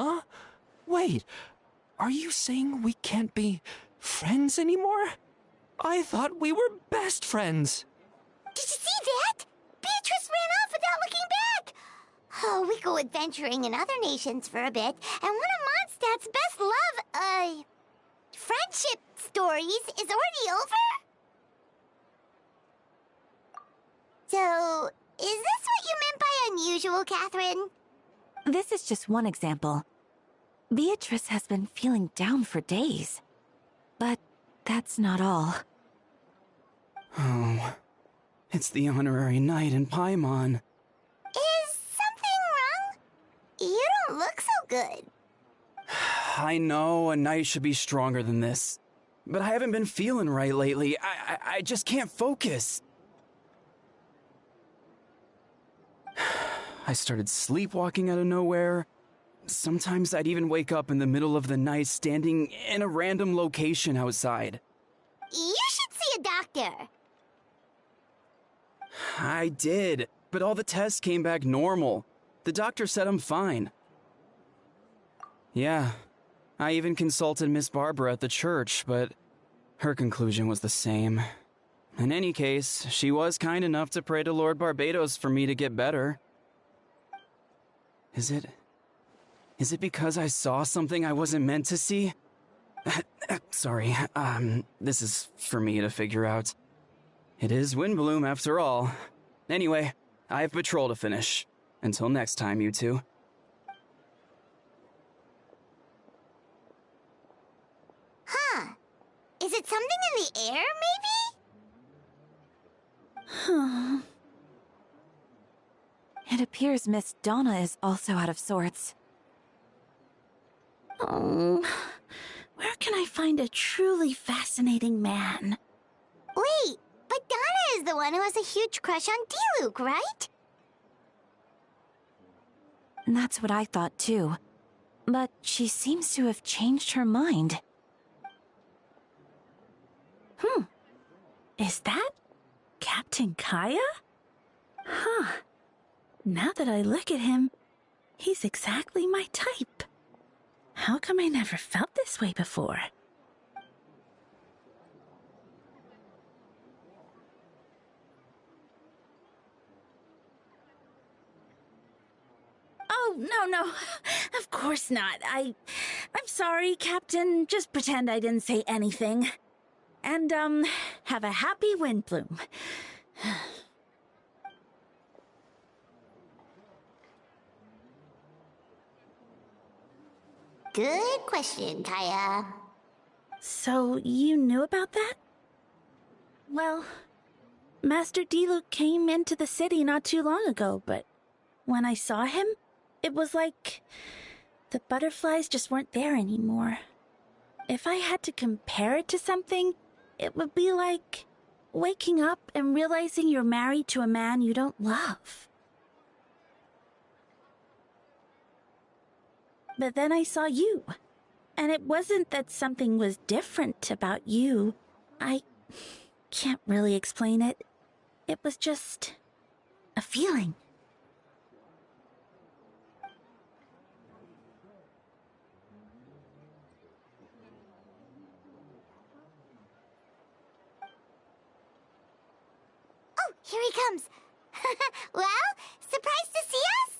huh? Wait, are you saying we can't be friends anymore? I thought we were best friends. Did you see that? Beatrice ran off without looking back. Oh, we go adventuring in other nations for a bit, and one of Mondstadt's best friendship stories is already over? So, is this what you meant by unusual, Catherine? This is just one example. Beatrice has been feeling down for days. But that's not all. Oh, it's the honorary knight in Paimon. Is something wrong? You don't look so good. I know a knight should be stronger than this, but I haven't been feeling right lately. I just can't focus. I started sleepwalking out of nowhere. Sometimes I'd even wake up in the middle of the night standing in a random location outside. You should see a doctor. I did, but all the tests came back normal. The doctor said I'm fine. Yeah, I even consulted Miss Barbara at the church, but her conclusion was the same. In any case, she was kind enough to pray to Lord Barbados for me to get better. Is it because I saw something I wasn't meant to see? Sorry, this is for me to figure out. It is Windbloom after all. Anyway, I have patrol to finish. Until next time, you two. Huh. Is it something in the air, maybe? It appears Miss Donna is also out of sorts. Oh, where can I find a truly fascinating man? Wait, but Donna is the one who has a huge crush on Diluc, right? That's what I thought too. But she seems to have changed her mind. Is that Captain Kaya? Huh. Now that I look at him, he's exactly my type. How come I never felt this way before? Oh, no. Of course not. I'm sorry, Captain. Just pretend I didn't say anything. And, have a happy Windbloom. Good question, Kaya. So, you knew about that? Well, Master Diluc came into the city not too long ago, but when I saw him, it was like the butterflies just weren't there anymore. If I had to compare it to something, it would be like waking up and realizing you're married to a man you don't love. But then I saw you, and it wasn't that something was different about you. I can't really explain it. It was just a feeling. Oh, here he comes. Well, surprised to see us?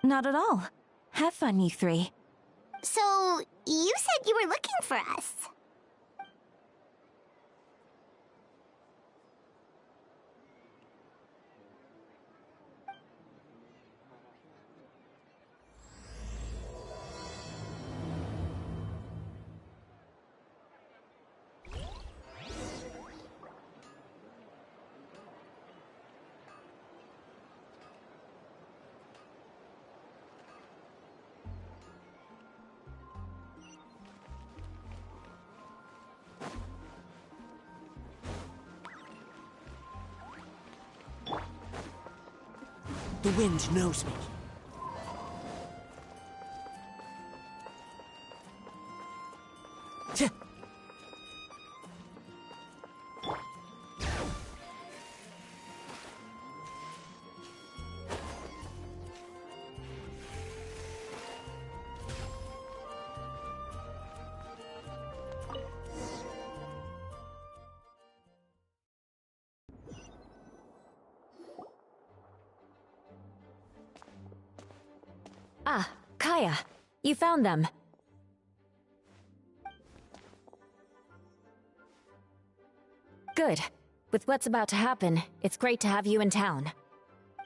Not at all. Have fun, you three. So, you said you were looking for us. The wind knows me. Tch. Ah, Kaya, you found them. Good. With what's about to happen, it's great to have you in town.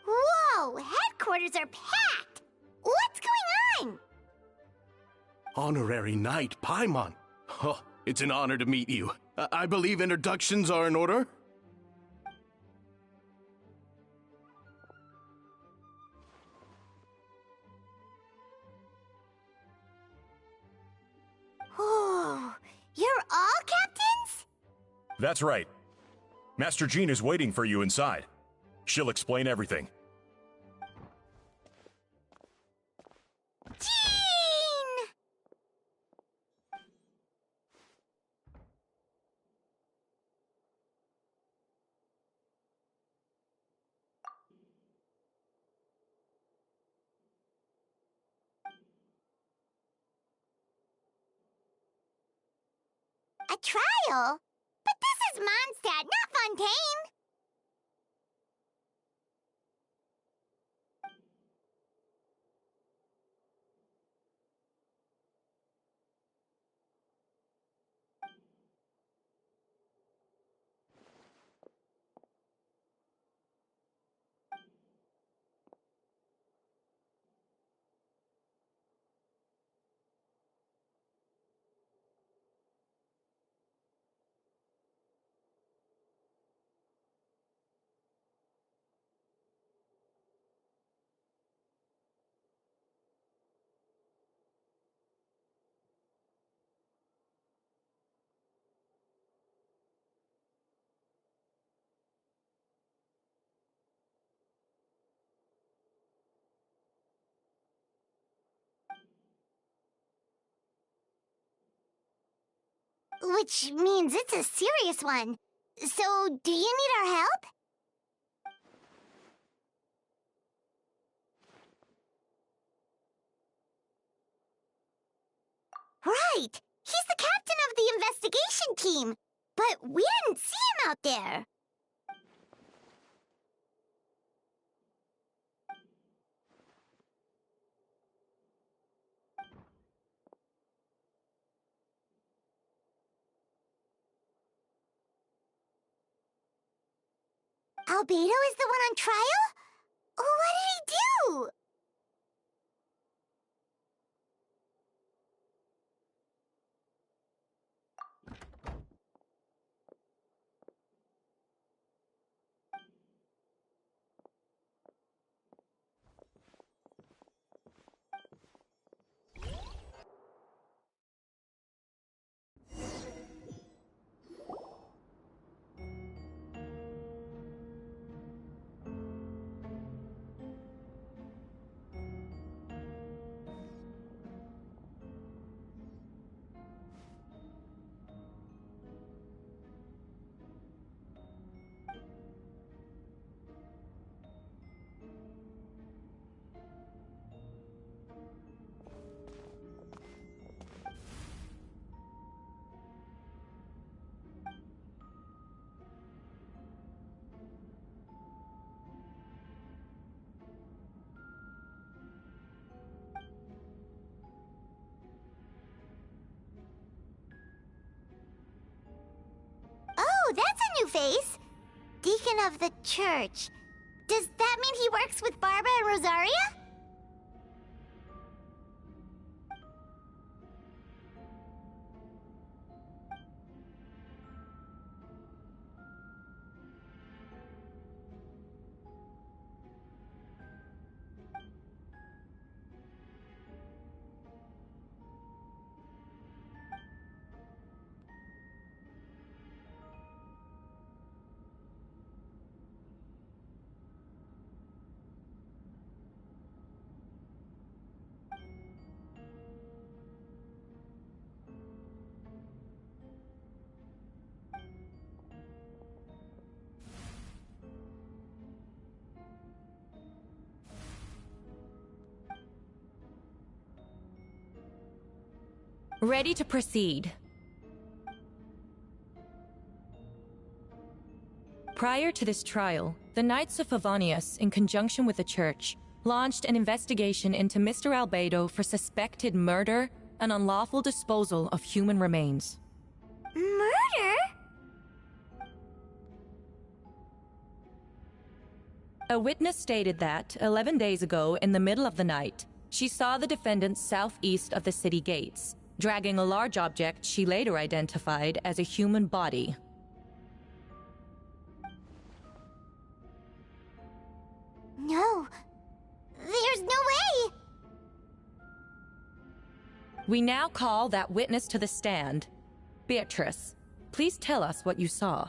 Whoa! Headquarters are packed! What's going on? Honorary Knight Paimon. Oh, it's an honor to meet you. I believe introductions are in order? Oh, you're all captains? That's right. Master Jean is waiting for you inside. She'll explain everything. Jean! A trial? But this is Mondstadt, not Fontaine! Which means it's a serious one. So, do you need our help? Right! He's the captain of the investigation team! But we didn't see him out there! Albedo is the one on trial? What did he do? face. Deacon of the church. Does that mean he works with Barba and Rosaria? Ready to proceed. Prior to this trial, the Knights of Favonius, in conjunction with the Church, launched an investigation into Mr. Albedo for suspected murder and unlawful disposal of human remains. Murder? A witness stated that, 11 days ago, in the middle of the night, she saw the defendant southeast of the city gates, dragging a large object she later identified as a human body. No. There's no way! We now call that witness to the stand. Beatrice, please tell us what you saw.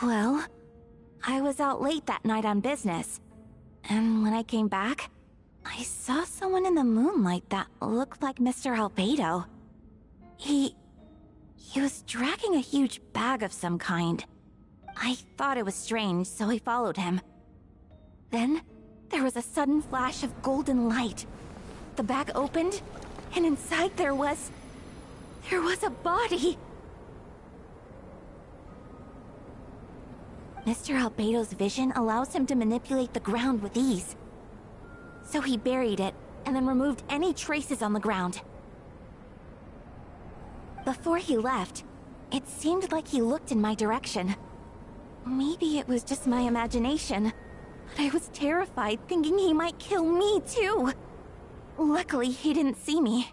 Well, I was out late that night on business. And when I came back, I saw someone in the moonlight that looked like Mr. Albedo. He was dragging a huge bag of some kind. I thought it was strange, so I followed him. Then, there was a sudden flash of golden light. The bag opened, and inside there was a body! Mr. Albedo's vision allows him to manipulate the ground with ease. So he buried it, and then removed any traces on the ground. Before he left, it seemed like he looked in my direction. Maybe it was just my imagination, but I was terrified thinking he might kill me too. Luckily, he didn't see me.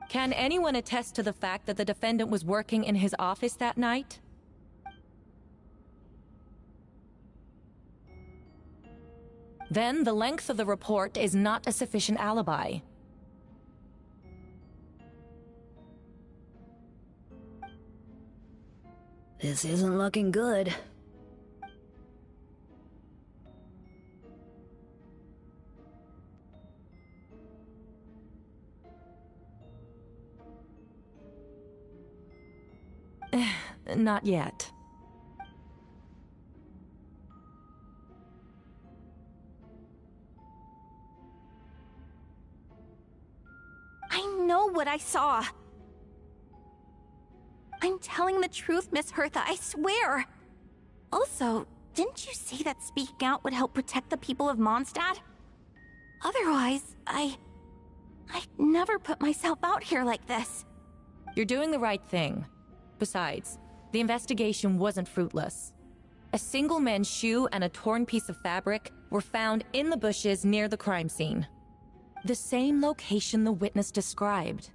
Can anyone attest to the fact that the defendant was working in his office that night? Then the length of the report is not a sufficient alibi. This isn't looking good. Not yet. I know what I saw. I'm telling the truth, Miss Hertha, I swear. Also, didn't you say that speaking out would help protect the people of Mondstadt? Otherwise, I'd never put myself out here like this. You're doing the right thing. Besides, the investigation wasn't fruitless. A single man's shoe and a torn piece of fabric were found in the bushes near the crime scene. The same location the witness described.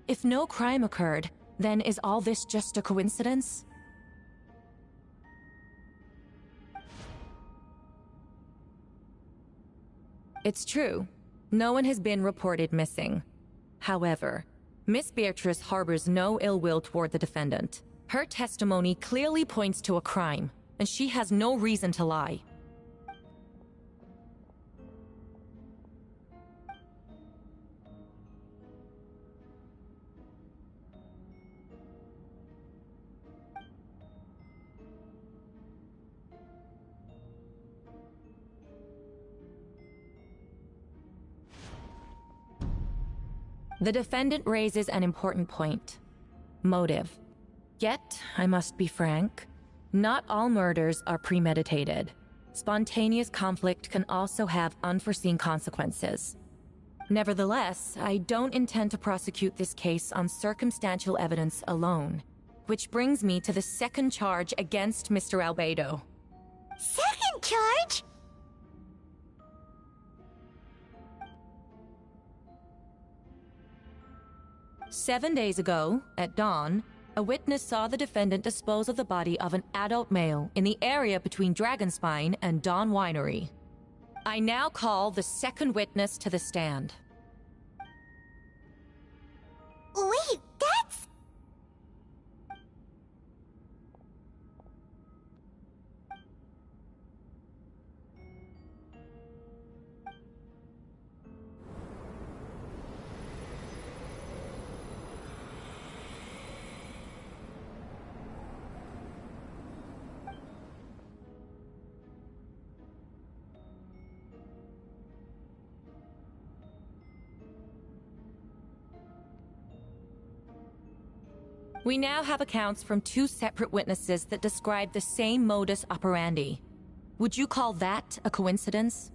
If no crime occurred, then is all this just a coincidence? It's true. No one has been reported missing. However, Miss Beatrice harbors no ill will toward the defendant. Her testimony clearly points to a crime, and she has no reason to lie. The defendant raises an important point. Motive. Yet, I must be frank, not all murders are premeditated. Spontaneous conflict can also have unforeseen consequences. Nevertheless, I don't intend to prosecute this case on circumstantial evidence alone. Which brings me to the second charge against Mr. Albedo. Second charge? "7 days ago, at dawn, a witness saw the defendant dispose of the body of an adult male in the area between Dragonspine and Dawn Winery. I now call the second witness to the stand." Wait, that's... We now have accounts from 2 separate witnesses that describe the same modus operandi. Would you call that a coincidence?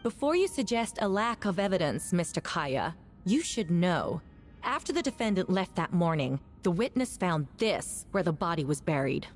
Before you suggest a lack of evidence, Mr. Kaya, you should know. After the defendant left that morning, the witness found this where the body was buried.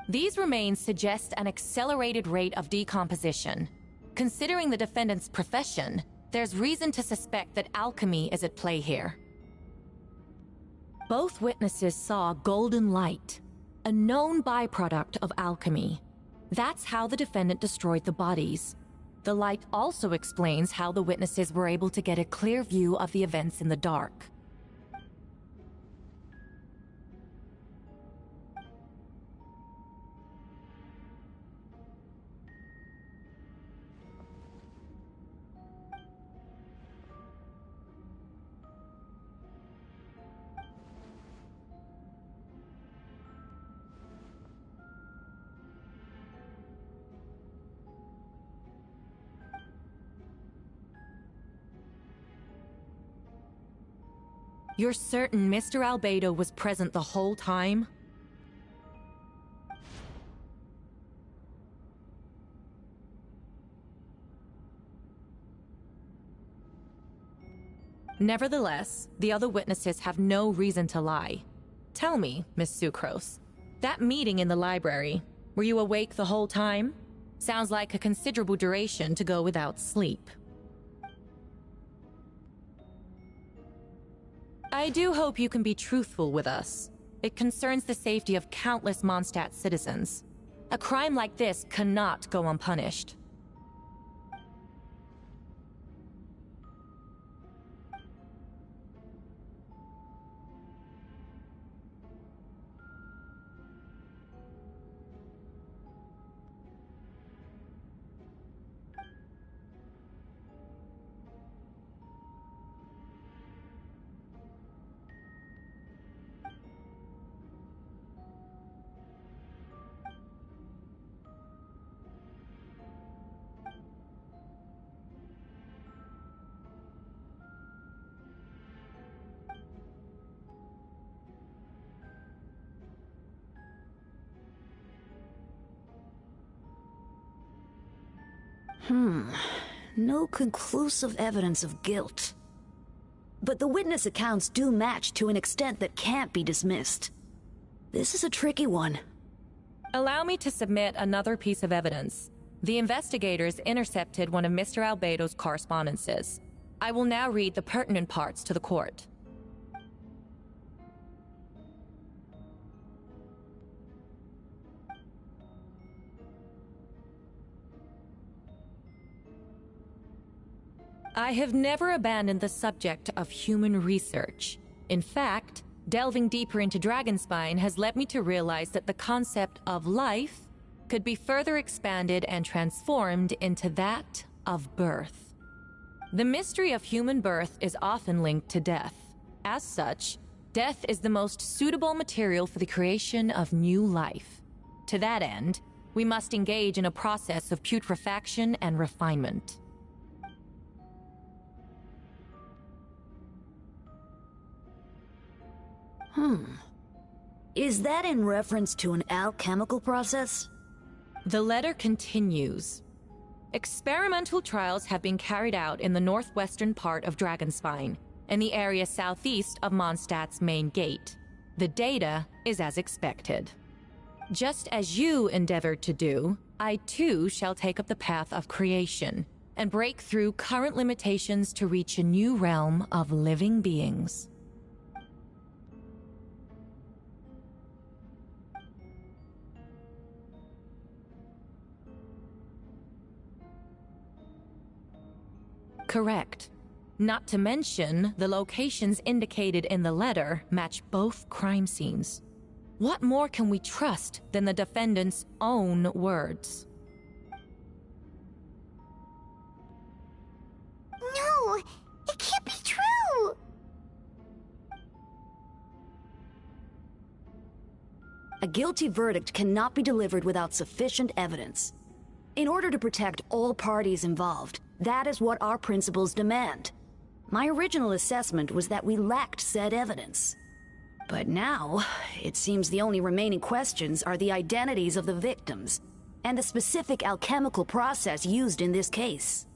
These remains suggest an accelerated rate of decomposition. Considering the defendant's profession, there's reason to suspect that alchemy is at play here. Both witnesses saw golden light, a known byproduct of alchemy. That's how the defendant destroyed the bodies. The light also explains how the witnesses were able to get a clear view of the events in the dark. You're certain Mr. Albedo was present the whole time? Nevertheless, the other witnesses have no reason to lie. Tell me, Miss Sucrose, that meeting in the library, were you awake the whole time? Sounds like a considerable duration to go without sleep. I do hope you can be truthful with us. It concerns the safety of countless Mondstadt citizens. A crime like this cannot go unpunished. No conclusive evidence of guilt. But the witness accounts do match to an extent that can't be dismissed. This is a tricky one. Allow me to submit another piece of evidence. The investigators intercepted one of Mr. Albedo's correspondences. I will now read the pertinent parts to the court. I have never abandoned the subject of human research. In fact, delving deeper into Dragonspine has led me to realize that the concept of life could be further expanded and transformed into that of birth. The mystery of human birth is often linked to death. As such, death is the most suitable material for the creation of new life. To that end, we must engage in a process of putrefaction and refinement. Is that in reference to an alchemical process? The letter continues. Experimental trials have been carried out in the northwestern part of Dragonspine, in the area southeast of Mondstadt's main gate. The data is as expected. Just as you endeavored to do, I too shall take up the path of creation, and break through current limitations to reach a new realm of living beings. Correct. Not to mention, the locations indicated in the letter match both crime scenes. What more can we trust than the defendant's own words? No, it can't be true! A guilty verdict cannot be delivered without sufficient evidence. In order to protect all parties involved, that is what our principles demand. My original assessment was that we lacked said evidence. But now, it seems the only remaining questions are the identities of the victims, and the specific alchemical process used in this case.